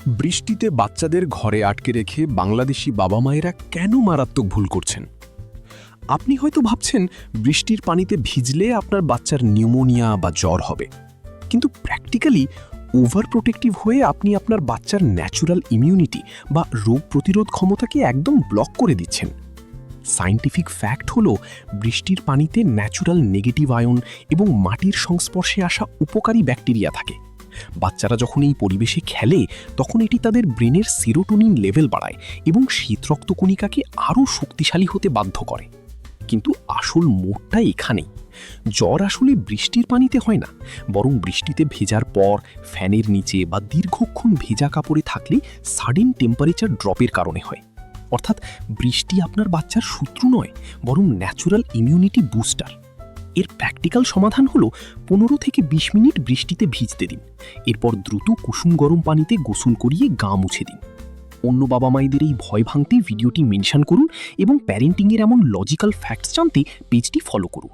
বৃষ্টিতে বাচ্চাদের ঘরে আটকে রেখে বাংলাদেশি বাবা মায়েরা কেন মারাত্মক ভুল করছেন? আপনি হয়তো ভাবছেন বৃষ্টির পানিতে ভিজলে আপনার বাচ্চার নিউমোনিয়া বা জ্বর হবে, কিন্তু প্র্যাকটিক্যালি ওভার প্রোটেক্টিভ হয়ে আপনি আপনার বাচ্চার ন্যাচুরাল ইমিউনিটি বা রোগ প্রতিরোধ ক্ষমতাকে একদম ব্লক করে দিচ্ছেন। সায়েন্টিফিক ফ্যাক্ট হলো বৃষ্টির পানিতে ন্যাচুরাল নেগেটিভ আয়ন এবং মাটির সংস্পর্শে আসা উপকারী ব্যাকটেরিয়া থাকে। বাচ্চারা যখন এই পরিবেশে খেলে তখন এটি তাদের ব্রেনের সেরোটোনিন লেভেল বাড়ায় এবং শীতরক্তকণিকাকে আরও শক্তিশালী হতে বাধ্য করে। কিন্তু আসল মোড়টা এখানেই। জ্বর আসলে বৃষ্টির পানিতে হয় না, বরং বৃষ্টিতে ভেজার পর ফ্যানের নিচে বা দীর্ঘক্ষণ ভেজা কাপড়ে থাকলে সাডেন টেম্পারেচার ড্রপের কারণে হয়। অর্থাৎ বৃষ্টি আপনার বাচ্চার শত্রু নয়, বরং ন্যাচুরাল ইমিউনিটি বুস্টার। এর প্র্যাকটিক্যাল সমাধান হলো 15 থেকে 20 মিনিট বৃষ্টিতে ভিজতে দিন, এরপর দ্রুত কুসুম গরম পানিতে গোসল করিয়ে গা মুছে দিন। অন্য বাবা মায়েদের এই ভয় ভাঙতে ভিডিওটি মেনশন করুন এবং প্যারেন্টিংয়ের এমন লজিক্যাল ফ্যাক্টস জানতে পেজটি ফলো করুন।